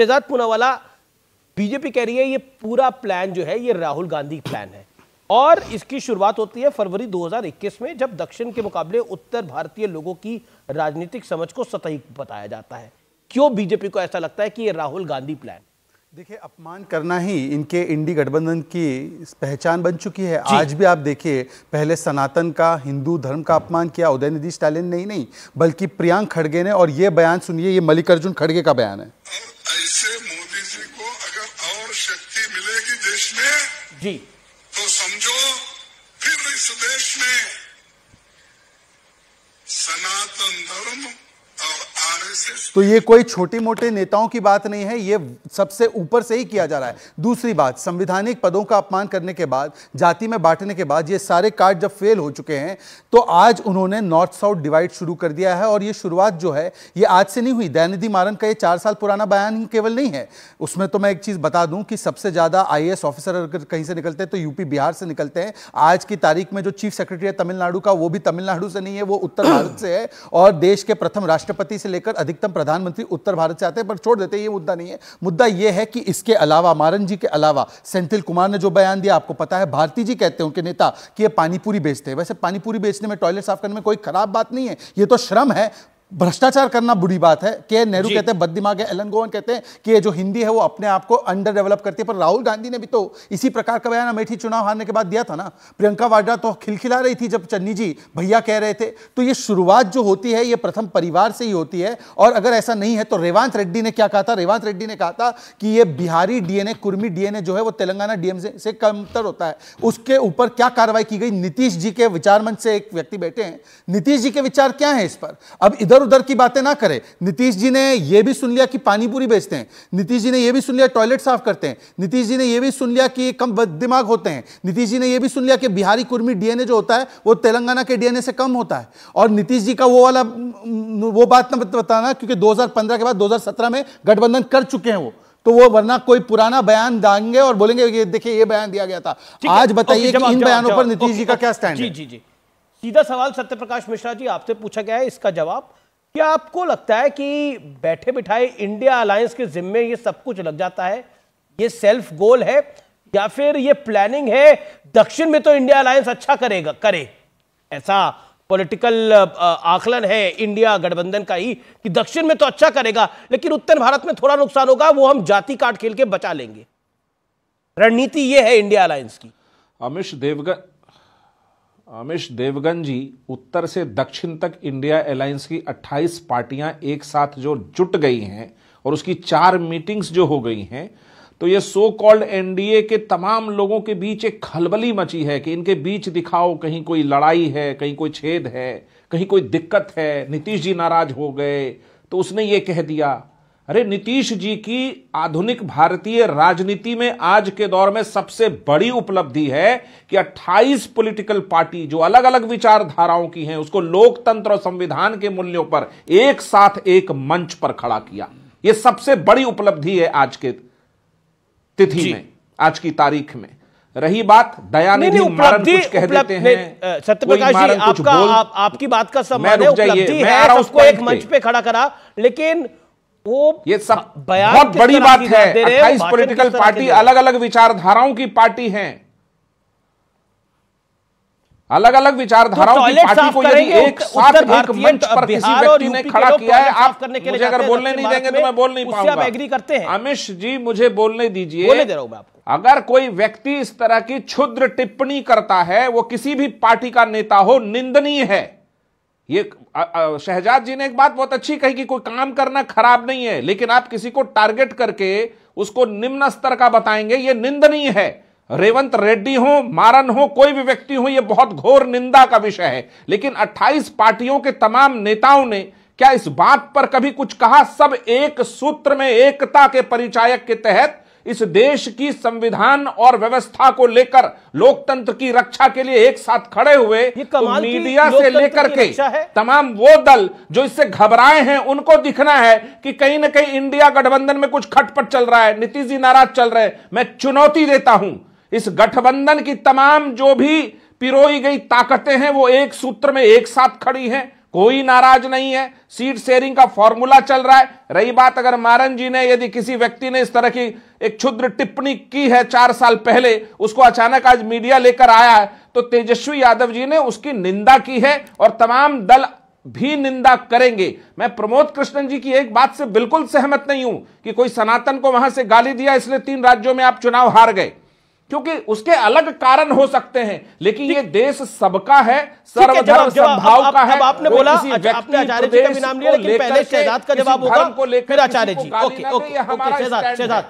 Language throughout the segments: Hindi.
शहजाद पूनावाला, बीजेपी कह रही है ये पूरा प्लान जो है ये राहुल गांधी प्लान है और इसकी शुरुआत होती है फरवरी 2021 में, जब दक्षिण के मुकाबले उत्तर भारतीय लोगों की राजनीतिक समझ को सतही बताया जाता है। क्यों बीजेपी को ऐसा लगता है कि ये राहुल गांधी प्लान? देखिए, अपमान करना ही इनके इंडी गठबंधन की पहचान बन चुकी है। आज भी आप देखिए, पहले सनातन का, हिंदू धर्म का अपमान किया उदयनिधि स्टालिन ने ही नहीं, बल्कि प्रियंक खड़गे ने। और ये बयान सुनिए, ये मल्लिकार्जुन खड़गे का बयान है। ऐसे मोदी जी को अगर और शक्ति मिलेगी देश में जी, तो समझो फिर इस देश में सनातन धर्म और आरएसएस। तो ये कोई छोटी मोटे नेताओं की बात नहीं है, ये सबसे ऊपर से ही किया जा रहा है। दूसरी बात, संवैधानिक पदों का अपमान करने के बाद, जाति में बांटने के बाद, ये सारे कार्ड जब फेल हो चुके हैं, तो आज उन्होंने नॉर्थ साउथ डिवाइड शुरू कर दिया है। और ये शुरुआत जो है ये आज से नहीं हुई। दयानिधि मारन का ये 4 साल पुराना बयान ही केवल नहीं है। उसमें तो मैं एक चीज बता दूं कि सबसे ज्यादा IAS ऑफिसर अगर कहीं से निकलते हैं तो यूपी बिहार से निकलते हैं। आज की तारीख में जो चीफ सेक्रेटरी है तमिलनाडु का, वो भी तमिलनाडु से नहीं है, वो उत्तर भारत से है। और देश के प्रथम राष्ट्रपति से लेकर अधिकतम प्रधानमंत्री उत्तर भारत से आते हैं। पर छोड़ देते हैं, ये मुद्दा नहीं है। मुद्दा ये है कि इसके अलावा, मारन जी के अलावा, सेंथिल कुमार ने जो बयान दिया, आपको पता है, भारती जी कहते हैं उनके नेता कि ये पानीपुरी बेचते हैं। वैसे पानीपुरी बेचने में, टॉयलेट साफ करने में कोई खराब बात नहीं है, ये तो श्रम है। भ्रष्टाचार करना बुरी बात है। के नेहरू कहते हैं बददिमाग है, एलन गोवन कहते हैं कि ये जो हिंदी है वो अपने आप को अंडर डेवलप करती है। पर राहुल गांधी ने भी तो इसी प्रकार का बयान अमेठी चुनाव हारने के बाद दिया था ना। प्रियंका वाड्रा तो खिलखिला रही थी जब चन्नी जी भैया कह रहे थे। तो ये शुरुआत जो होती है ये प्रथम परिवार से ही होती है। और अगर ऐसा नहीं है तो रेवांत रेड्डी ने क्या कहा था? रेवांत रेड्डी ने कहा था कि ये बिहारी डीएनए, कुर्मी डीएनए जो है वो तेलंगाना डीएमके से कमतर होता है। उसके ऊपर क्या कार्रवाई की गई? नीतीश जी के विचार मंच से एक व्यक्ति बैठे हैं, नीतीश जी के विचार क्या है इस पर? अब इधर उधर की बातें ना करें। नीतीश जी ने यह भी सुन लिया कि पानीपुरी बेचते हैं, नीतीश जी ने यह भी सुन लिया टॉयलेट साफ करते हैं, नीतीश जी ने यह भी सुन लिया कि कम दिमाग होते हैं, नीतीश जी ने यह भी सुन लिया कि बिहारी कुर्मी डीएनए जो होता है वो तेलंगाना के डीएनए से कम होता है। और नीतीश जी का वो बात ना बताना, क्योंकि 2015 के बाद 2017 में गठबंधन कर चुके हैं वो, तो वो वरना कोई पुराना बयान देंगे और बोलेंगे ये देखिए ये बयान दिया गया था। आज बताइए कि इन बयानों पर नीतीश जी का क्या स्टैंड है? जी जी, सीधा सवाल सत्यप्रकाश मिश्रा जी आपसे पूछा गया है, इसका जवाब। क्या आपको लगता है कि बैठे बिठाए इंडिया अलायंस के जिम्मे ये सब कुछ लग जाता है? ये सेल्फ गोल है या फिर ये प्लानिंग है? दक्षिण में तो इंडिया अलायंस अच्छा करे, ऐसा पॉलिटिकल आकलन है इंडिया गठबंधन का ही कि दक्षिण में तो अच्छा करेगा, लेकिन उत्तर भारत में थोड़ा नुकसान होगा, वो हम जाति काट खेल के बचा लेंगे। रणनीति ये है इंडिया अलायंस की। अमिश देवगन जी, उत्तर से दक्षिण तक इंडिया अलायंस की 28 पार्टियां एक साथ जो जुट गई हैं और उसकी 4 मीटिंग्स जो हो गई हैं, तो ये सो कॉल्ड एनडीए के तमाम लोगों के बीच एक खलबली मची है कि इनके बीच दिखाओ कहीं कोई लड़ाई है, कहीं कोई छेद है, कहीं कोई दिक्कत है। नीतीश जी नाराज हो गए तो उसने ये कह दिया। अरे नीतीश जी की आधुनिक भारतीय राजनीति में आज के दौर में सबसे बड़ी उपलब्धि है कि 28 पॉलिटिकल पार्टी जो अलग अलग विचारधाराओं की हैं उसको लोकतंत्र और संविधान के मूल्यों पर एक साथ एक मंच पर खड़ा किया। यह सबसे बड़ी उपलब्धि है आज के तिथि में, आज की तारीख में। रही बात दयानिधि मारन कुछ कह देते हैं, सत्यप्रकाश जी आपकी बात का सम्मान है, उपलब्धि है, सबको एक मंच पे खड़ा करा, लेकिन वो ये सब बहुत बड़ी बात है। 28 पॉलिटिकल पार्टी अलग अलग विचारधाराओं की पार्टी हैं, अलग अलग विचारधाराओं की पार्टी को यदि एक साथ एक मंच पर किसी व्यक्ति ने खड़ा किया है, आप मुझे अगर बोलने नहीं देंगे तो मैं बोल नहीं पाऊंगा। एग्री करते हैं अमिश जी, मुझे बोलने दीजिए। बोलने दे रहा हूं मैं आपको। अगर कोई व्यक्ति इस तरह की क्षुद्र टिप्पणी करता है, वो किसी भी पार्टी का नेता हो, निंदनीय है। ये शहजाद जी ने एक बात बहुत अच्छी कही कि कोई काम करना खराब नहीं है, लेकिन आप किसी को टारगेट करके उसको निम्न स्तर का बताएंगे, ये निंदनीय है। रेवंत रेड्डी हो, मारन हो, कोई भी व्यक्ति हो, यह बहुत घोर निंदा का विषय है। लेकिन 28 पार्टियों के तमाम नेताओं ने क्या इस बात पर कभी कुछ कहा? सब एक सूत्र में, एकता के परिचायक के तहत इस देश की संविधान और व्यवस्था को लेकर, लोकतंत्र की रक्षा के लिए एक साथ खड़े हुए। तो मीडिया से लेकर के तमाम वो दल जो इससे घबराए हैं, उनको दिखना है कि कहीं ना कहीं इंडिया गठबंधन में कुछ खटपट चल रहा है, नीतीश जी नाराज चल रहे हैं। मैं चुनौती देता हूं, इस गठबंधन की तमाम जो भी पिरोई गई ताकतें हैं वो एक सूत्र में एक साथ खड़ी हैं। कोई नाराज नहीं है, सीट शेयरिंग का फॉर्मूला चल रहा है। रही बात अगर मारन जी ने, यदि किसी व्यक्ति ने इस तरह की एक क्षुद्र टिप्पणी की है 4 साल पहले, उसको अचानक आज मीडिया लेकर आया है, तो तेजस्वी यादव जी ने उसकी निंदा की है और तमाम दल भी निंदा करेंगे। मैं प्रमोद कृष्णन जी की एक बात से बिल्कुल सहमत नहीं हूं कि कोई सनातन को वहां से गाली दिया इसलिए 3 राज्यों में आप चुनाव हार गए, क्योंकि उसके अलग कारण हो सकते हैं, लेकिन ये देश सबका है, सर्वधर्म समभाव का है। अब आपने बोला, आपने आचार्य जी का भी नाम लिया, लेकिन पहले शहजाद का जवाब होगा, फिर आचार्य जी।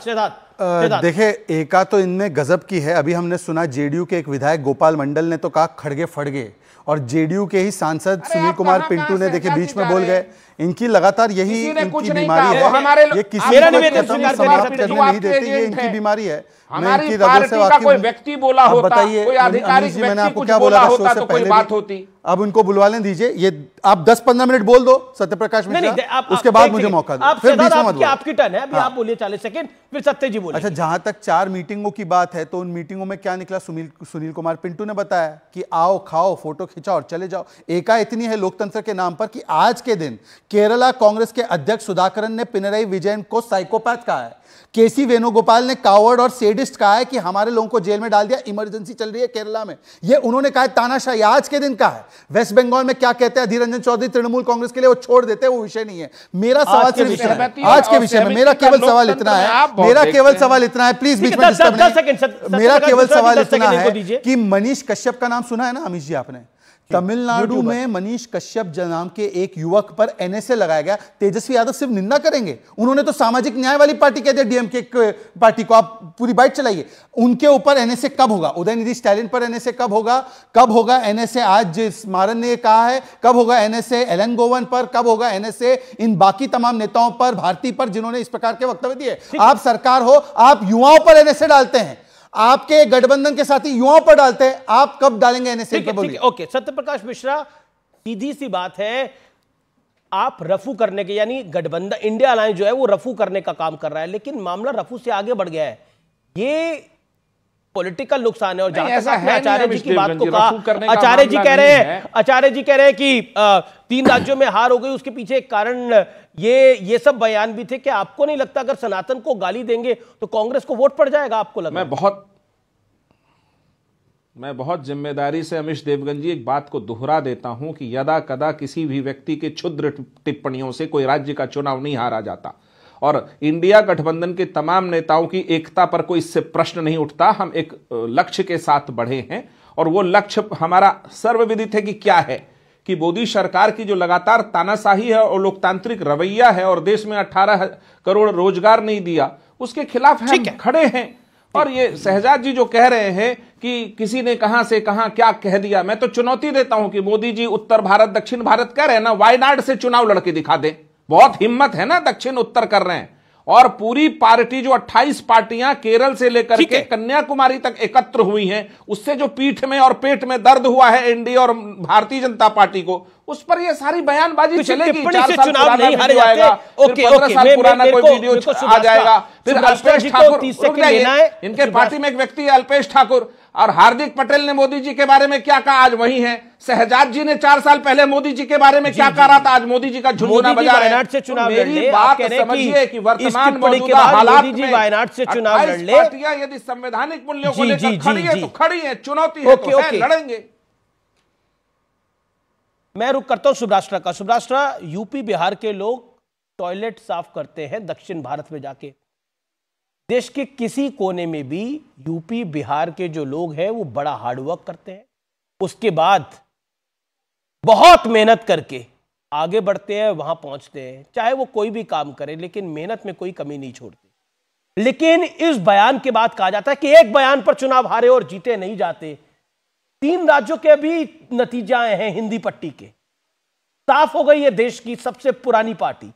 शहजाद देखिए, एका तो इनमें गजब की है। अभी हमने सुना जेडीयू के एक विधायक गोपाल मंडल ने तो कहा खड़गे फट गए, और जेडीयू के ही सांसद सुनील कुमार पिंटू ने देखिए बीच में बोल गए। इनकी लगातार यही इनकी बीमारी है, ये किसी को समाप्त करने नहीं देते, ये इनकी बीमारी है। हमारी पार्टी का कोई व्यक्ति बोला होता, बताइए कोई आधिकारिक जी, मैंने आपको व्यक्ति क्या कुछ बोला बोला था शो होता से तो कोई पहले बात भी? होती। अब उनको बुलवा लें, दीजिए ये आप 10-15 मिनट बोल दो सत्यप्रकाश मिश्रा, उसके बाद मुझे मौका दो, फिर बीच में मत बोलो। आपकी टर्न है, अभी आप बोलिए 40 सेकंड, फिर सत्य जी बोलिए। अच्छा, जहां तक 4 मीटिंगों की बात है, तो उन मीटिंगों में क्या निकला? सुनील कुमार पिंटू ने बताया कि आओ खाओ फोटो खिंचाओ और चले जाओ। एका इतनी है लोकतंत्र के नाम पर कि आज के दिन केरला कांग्रेस के अध्यक्ष सुधाकरन ने पिनराई विजयन को साइकोपैथ कहा है, केसी वेणुगोपाल ने कावर्ड और सेडिस्ट कहा है कि हमारे लोगों को जेल में डाल दिया, इमरजेंसी चल रही है केरला में, ये उन्होंने कहा है तानाशाही। आज के दिन का है। वेस्ट बंगाल में क्या कहते हैं अधीर रंजन चौधरी तृणमूल कांग्रेस के लिए, वो छोड़ देते हैं, वो विषय नहीं है। मेरा सवाल सिर्फ आज के विषय में, मेरा केवल सवाल इतना है, प्लीज बीच में डिस्टर्ब नहीं, मेरा केवल सवाल इतना है कि मनीष कश्यप का नाम सुना है ना अमित जी आपने? तमिलनाडु में मनीष कश्यप नाम के एक युवक पर एनएसए लगाया गया। तेजस्वी यादव सिर्फ निंदा करेंगे? उन्होंने तो सामाजिक न्याय वाली पार्टी कह दिया डीएमके पार्टी को। आप पूरी बाइट चलाइए, उनके ऊपर एनएसए कब होगा? उदयनिधि स्टैलिन पर एनएसए कब होगा? कब होगा एनएसए? आज स्मारन ने कहा है कब होगा एनएसए? एलन गोवन पर कब होगा एनएसए? इन बाकी तमाम नेताओं पर, भारती पर, जिन्होंने इस प्रकार के वक्तव्य दिए। आप सरकार हो, आप युवाओं पर एनएसए डालते हैं, आपके गठबंधन के साथी युवाओं पर डालते हैं, आप कब डालेंगे एनएसए पर? बोलिए। ओके, सत्यप्रकाश मिश्रा, सीधी सी बात है, आप रफू करने के, यानी गठबंधन इंडिया अलायंस जो है वो रफू करने का काम कर रहा है, लेकिन मामला रफू से आगे बढ़ गया है। ये पॉलिटिकल नुकसान है। और जहां तक आपने आचार्य जी की बात को कहा, आचार्य जी कह रहे हैं कि 3 राज्यों में हार हो गई, उसके पीछे एक कारण ये सब बयान भी थे। कि आपको नहीं लगता अगर सनातन को गाली देंगे तो कांग्रेस को वोट पड़ जाएगा? आपको लगता? मैं बहुत जिम्मेदारी से अमीश देवगन जी एक बात को दोहरा देता हूं कि यदा कदा किसी भी व्यक्ति के क्षुद्र टिप्पणियों से कोई राज्य का चुनाव नहीं हारा जाता, और इंडिया गठबंधन के तमाम नेताओं की एकता पर कोई इससे प्रश्न नहीं उठता। हम एक लक्ष्य के साथ बढ़े हैं, और वो लक्ष्य हमारा सर्वविदित है कि क्या है, कि मोदी सरकार की जो लगातार तानाशाही है और लोकतांत्रिक रवैया है, और देश में 18 करोड़ रोजगार नहीं दिया, उसके खिलाफ हम खड़े हैं। और ये शहजाद जी जो कह रहे हैं कि किसी ने कहां से कहां क्या कह दिया, मैं तो चुनौती देता हूं कि मोदी जी उत्तर भारत दक्षिण भारत कह रहे हैं ना, वायनाड से चुनाव लड़के दिखा दें। बहुत हिम्मत है ना, दक्षिण उत्तर कर रहे हैं। और पूरी पार्टी जो 28 पार्टियां केरल से लेकर के कन्याकुमारी तक एकत्र हुई हैं, उससे जो पीठ में और पेट में दर्द हुआ है एनडीए और भारतीय जनता पार्टी को, उस पर ये सारी बयानबाजी चलेगी। 4 साल पुराना वीडियो आएगा, फिर 15 साल पुराना कोई वीडियो आ जाएगा, फिर अल्पेश ठाकुर, इनके पार्टी में एक व्यक्ति है अल्पेश ठाकुर, और हार्दिक पटेल ने मोदी जी के बारे में क्या कहा आज वही है। शहजाद जी ने 4 साल पहले मोदी जी के बारे में क्या कह रहा था, आज मोदी जी का झुनझुना बजा रहे हैं। मेरी बात समझिए कि वर्तमान मौजूदा हालात में वायनाड से चुनाव लड़ ले, पार्टियां यदि संवैधानिक मूल्यों को लेकर खड़ी है तो खड़ी है, चुनौती है तो लड़ेंगे। मैं रुक करता हूं सुब्राष्ट्रा का। सुब्राष्ट्रा, यूपी बिहार के लोग टॉयलेट साफ करते हैं दक्षिण भारत में जाके। देश के किसी कोने में भी यूपी बिहार के जो लोग हैं वो बड़ा हार्डवर्क करते हैं, उसके बाद बहुत मेहनत करके आगे बढ़ते हैं, वहां पहुंचते हैं, चाहे वो कोई भी काम करे, लेकिन मेहनत में कोई कमी नहीं छोड़ते। लेकिन इस बयान के बाद कहा जाता है कि एक बयान पर चुनाव हारे और जीते नहीं जाते। 3 राज्यों के भी नतीजे आए हैं हिंदी पट्टी के, साफ हो गई है देश की सबसे पुरानी पार्टी।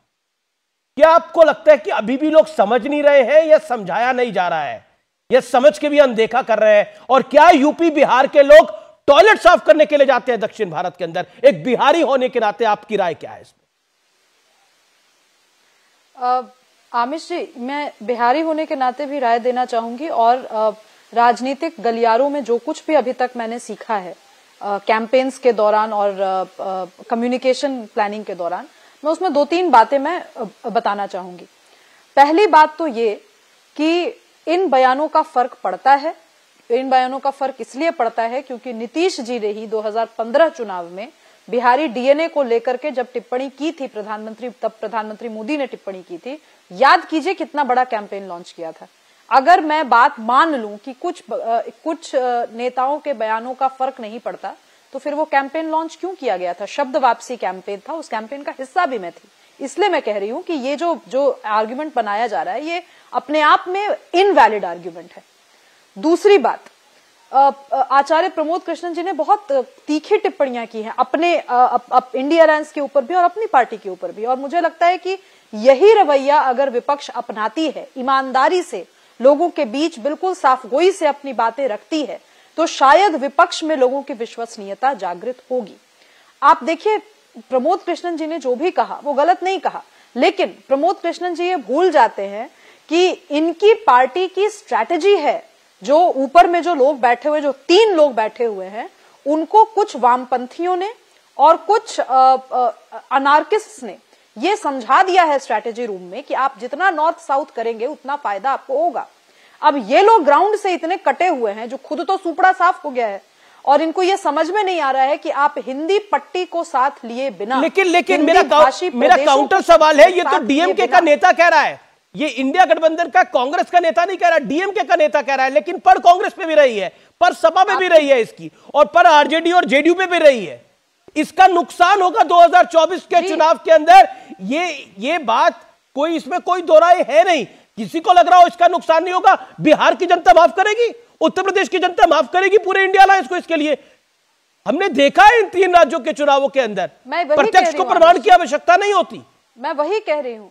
क्या आपको लगता है कि अभी भी लोग समझ नहीं रहे हैं, या समझाया नहीं जा रहा है, या समझ के भी अनदेखा कर रहे हैं? और क्या यूपी बिहार के लोग टॉयलेट साफ करने के लिए जाते हैं दक्षिण भारत के अंदर? एक बिहारी होने के नाते आपकी राय क्या है इसमें? आमिश जी, मैं बिहारी होने के नाते भी राय देना चाहूंगी, और राजनीतिक गलियारों में जो कुछ भी अभी तक मैंने सीखा है, कैंपेन्स के दौरान और कम्युनिकेशन प्लानिंग के दौरान, मैं उसमें 2-3 बातें मैं बताना चाहूंगी। पहली बात तो ये कि इन बयानों का फर्क पड़ता है। इन बयानों का फर्क इसलिए पड़ता है क्योंकि नीतीश जी ने ही 2015 चुनाव में बिहारी डीएनए को लेकर के जब टिप्पणी की थी तब प्रधानमंत्री मोदी ने टिप्पणी की थी। याद कीजिए कितना बड़ा कैंपेन लॉन्च किया था। अगर मैं बात मान लूं कि कुछ नेताओं के बयानों का फर्क नहीं पड़ता, तो फिर वो कैंपेन लॉन्च क्यों किया गया था? शब्द वापसी कैंपेन था, उस कैंपेन का हिस्सा भी मैं थी। इसलिए मैं कह रही हूं कि ये जो आर्ग्यूमेंट बनाया जा रहा है, ये अपने आप में इनवैलिड आर्ग्यूमेंट है। दूसरी बात, आचार्य प्रमोद कृष्णन जी ने बहुत तीखी टिप्पणियां की हैं अपने इंडिया अलायंस के ऊपर भी और अपनी पार्टी के ऊपर भी, और मुझे लगता है कि यही रवैया अगर विपक्ष अपनाती है, ईमानदारी से लोगों के बीच बिल्कुल साफगोई से अपनी बातें रखती है, तो शायद विपक्ष में लोगों की विश्वसनीयता जागृत होगी। आप देखिए, प्रमोद कृष्णन जी ने जो भी कहा वो गलत नहीं कहा, लेकिन प्रमोद कृष्णन जी ये भूल जाते हैं कि इनकी पार्टी की स्ट्रैटेजी है, जो ऊपर में जो लोग बैठे हुए, जो 3 लोग बैठे हुए हैं, उनको कुछ वामपंथियों ने और कुछ अनार्किस्ट्स ने ये समझा दिया है स्ट्रैटेजी रूम में कि आप जितना नॉर्थ साउथ करेंगे उतना फायदा आपको होगा। अब ये लोग ग्राउंड से इतने कटे हुए हैं, जो खुद तो सुपड़ा साफ हो गया है, और इनको ये समझ में नहीं आ रहा है कि आप हिंदी पट्टी को साथ लिए बिना, लेकिन मेरा काउंटर सवाल है, ये तो डीएमके का नेता कह रहा है, ये इंडिया गठबंधन का कांग्रेस का नेता नहीं कह रहा, डीएमके का नेता कह रहा है, लेकिन पर कांग्रेस पे भी रही है, पर सपा पे भी रही है इसकी, और पर आरजेडी और जेडीयू पे भी रही है। इसका नुकसान होगा 2024 के चुनाव के अंदर। ये बात कोई, इसमें कोई दो राय है नहीं। किसी को लग रहा हो इसका नुकसान नहीं होगा, बिहार की जनता माफ करेगी, उत्तर प्रदेश की जनता माफ करेगी पूरे इंडिया अलायंस को। इसके लिए हमने देखा है इन 3 राज्यों के चुनावों के अंदर प्रत्यक्ष को प्रमाण की आवश्यकता नहीं होती। मैं वही कह रही हूं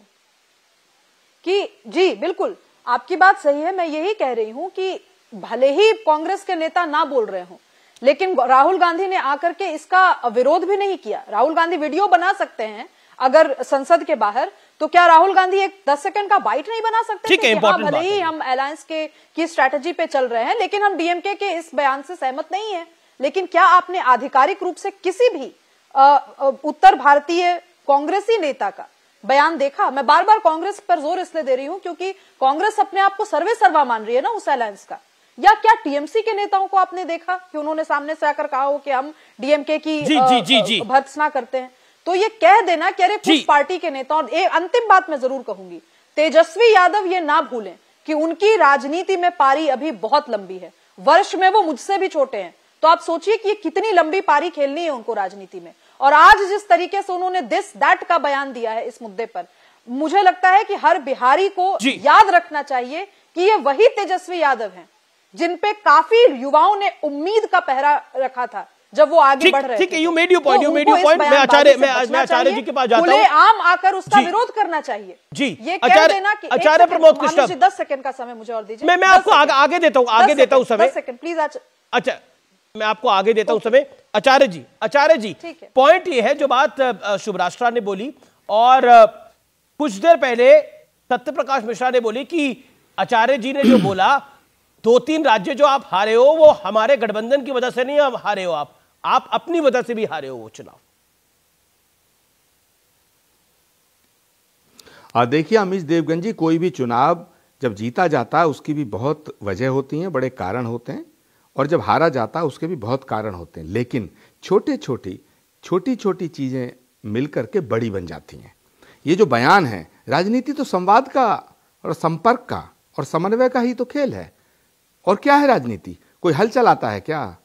कि जी बिल्कुल आपकी बात सही है। मैं यही कह रही हूं कि भले ही कांग्रेस के नेता ना बोल रहे हों, लेकिन राहुल गांधी ने आकर के इसका विरोध भी नहीं किया। राहुल गांधी वीडियो बना सकते हैं अगर संसद के बाहर, तो क्या राहुल गांधी एक 10 सेकंड का बाइट नहीं बना सकते? ठीक है, हाँ, भले ही हम अलायंस की स्ट्रैटेजी पे चल रहे हैं, लेकिन हम डीएमके के इस बयान से सहमत नहीं है। लेकिन क्या आपने आधिकारिक रूप से किसी भी उत्तर भारतीय कांग्रेसी नेता का बयान देखा? मैं बार बार कांग्रेस पर जोर इसलिए दे रही हूं क्योंकि कांग्रेस अपने आप को सर्वे सर्वा मान रही है ना उस अलायंस का। या क्या टीएमसी के नेताओं को आपने देखा कि उन्होंने सामने से आकर कहा हो कि हम डीएमके की भर्त्सना करते हैं? तो ये कह देना कि अरे कुछ पार्टी के नेता, और एक अंतिम बात मैं जरूर कहूंगी, तेजस्वी यादव ये ना भूलें कि उनकी राजनीति में पारी अभी बहुत लंबी है। वर्ष में वो मुझसे भी छोटे हैं, तो आप सोचिए कि ये कितनी लंबी पारी खेलनी है उनको राजनीति में। और आज जिस तरीके से उन्होंने दिस दैट का बयान दिया है इस मुद्दे पर, मुझे लगता है कि हर बिहारी को याद रखना चाहिए कि ये वही तेजस्वी यादव हैं जिनपे काफी युवाओं ने उम्मीद का पहरा रखा था जब वो आगे बढ़ रहे थे। ठीक है, यू मेड योर पॉइंट। मैं आचार्य जी के पास जाता हूं। आम आकर उसका विरोध करना चाहिए जी। ये कह देना कि आचार्य प्रमोद कृष्ण, 10 सेकंड का समय मुझे और दीजिए। मैं आपको आगे देता हूं समय। 10 सेकंड प्लीज। अच्छा, मैं आपको आगे देता हूं समय। आचार्य जी, पॉइंट ये है जो बात शुभराष्ट्रा ने बोली, और कुछ देर पहले सत्य प्रकाश मिश्रा ने बोली कि आचार्य जी ने जो बोला 2-3 राज्य जो आप हारे हो वो हमारे गठबंधन की वजह से नहीं हारे हो, आप अपनी वजह से भी हारे हो वो चुनाव। देखिए अमीश देवगन जी, कोई भी चुनाव जब जीता जाता है उसकी भी बहुत वजह होती हैं, बड़े कारण होते हैं, और जब हारा जाता है उसके भी बहुत कारण होते हैं। लेकिन छोटी छोटी चीजें मिलकर के बड़ी बन जाती हैं। ये जो बयान है, राजनीति तो संवाद का और संपर्क का और समन्वय का ही तो खेल है। और क्या है राजनीति? कोई हल चलाता है क्या?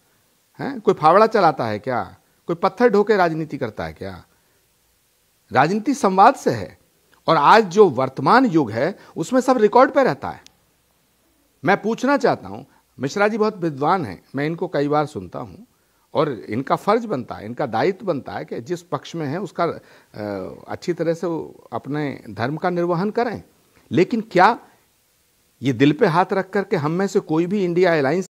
कोई फावड़ा चलाता है क्या? कोई पत्थर ढोके राजनीति करता है क्या? राजनीति संवाद से है। और आज जो वर्तमान युग है उसमें सब रिकॉर्ड पे रहता है। मैं पूछना चाहता हूं, मिश्रा जी बहुत विद्वान हैं, मैं इनको कई बार सुनता हूं, और इनका फर्ज बनता है, इनका दायित्व बनता है कि जिस पक्ष में है उसका अच्छी तरह से अपने धर्म का निर्वहन करें। लेकिन क्या ये दिल पे हाथ रख करके हम में से कोई भी इंडिया अलायंस